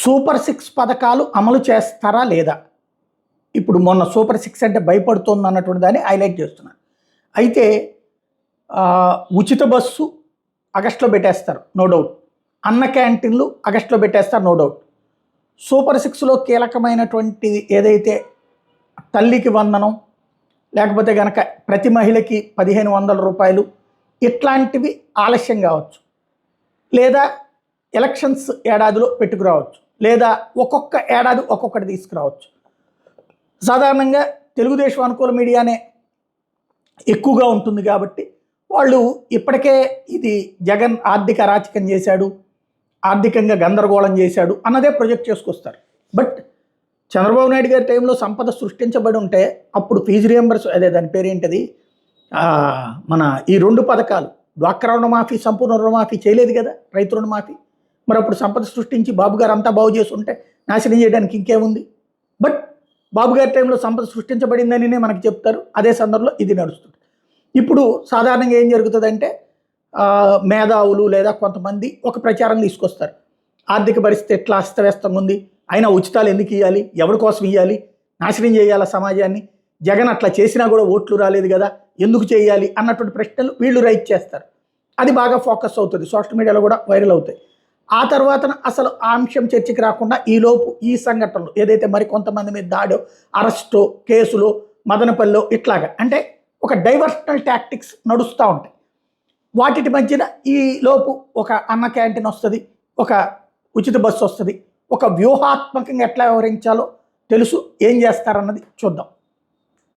Super six పథకాలు అమలు చేస్తారా లేదా? ఇప్పుడు మొన్న సూపర్ సిక్స్ అంటే భయపడుతోంది అన్నటువంటి దాన్ని హైలైట్ చేస్తున్నారు. అయితే ఉచిత బస్సు ఆగస్టులో పెట్టేస్తారు, నో డౌట్. అన్న క్యాంటీన్లు ఆగస్టులో పెట్టేస్తారు, నో డౌట్. సూపర్ సిక్స్లో కీలకమైనటువంటి ఏదైతే తల్లికి వందనం, లేకపోతే కనుక ప్రతి మహిళకి 1500 రూపాయలు, ఇట్లాంటివి ఆలస్యం కావచ్చు, లేదా ఎలక్షన్స్ ఏడాదిలో పెట్టుకురావచ్చు, లేదా ఒక్కొక్క ఏడాది ఒక్కొక్కటి తీసుకురావచ్చు. సాధారణంగా తెలుగుదేశం అనుకూల మీడియానే ఎక్కువగా ఉంటుంది కాబట్టి వాళ్ళు ఇప్పటికే ఇది జగన్ ఆర్థిక అరాచకం చేశాడు, ఆర్థికంగా గందరగోళం చేశాడు అన్నదే ప్రొజెక్ట్ చేసుకొస్తారు. బట్ చంద్రబాబు నాయుడు గారి టైంలో సంపద సృష్టించబడి ఉంటే అప్పుడు ఫీజు రియంబర్స్, అదే దాని పేరేంటిది, మన ఈ 2 పథకాలు, డ్వాక్రా రుణమాఫీ, సంపూర్ణ రుణమాఫీ చేయలేదు కదా, రైతు రుణమాఫీ. మరి అప్పుడు సంపద సృష్టించి బాబు గారు అంతా బాగు చేసి ఉంటే నాశనం చేయడానికి ఇంకేముంది? బట్ బాబు గారి టైంలో సంపద సృష్టించబడిందని మనకి చెప్తారు. అదే సందర్భంలో ఇది నడుస్తుంది. ఇప్పుడు సాధారణంగా ఏం జరుగుతుందంటే మేధావులు లేదా కొంతమంది ఒక ప్రచారం తీసుకొస్తారు. ఆర్థిక పరిస్థితి ఎట్లా అస్తవ్యస్తంగా ఉంది, అయినా ఉచితాలు ఎందుకు ఇవ్వాలి, ఎవరి కోసం ఇవ్వాలి, నాశనం చేయాలా సమాజాన్ని, జగన్ అట్లా చేసినా కూడా ఓట్లు రాలేదు కదా, ఎందుకు చేయాలి అన్నటువంటి ప్రశ్నలు వీళ్ళు రైట్ చేస్తారు. అది బాగా ఫోకస్ అవుతుంది, సోషల్ మీడియాలో కూడా వైరల్ అవుతాయి. ఆ తర్వాత అసలు ఆ అంశం చర్చకి రాకుండా ఈలోపు ఈ సంఘటనలు ఏదైతే మరి కొంతమంది మీద దాడో, అరెస్టో, కేసులో, మదనపల్లిలో ఇట్లాగా అంటే ఒక డైవర్షనల్ టాక్టిక్స్ నడుస్తూ ఉంటాయి. వాటి మధ్యన ఈ లోపు ఒక అన్న క్యాంటీన్ వస్తుంది, ఒక ఉచిత బస్సు వస్తుంది. ఒక వ్యూహాత్మకంగా ఎట్లా వ్యవహరించాలో తెలుసు, ఏం చేస్తారన్నది చూద్దాం.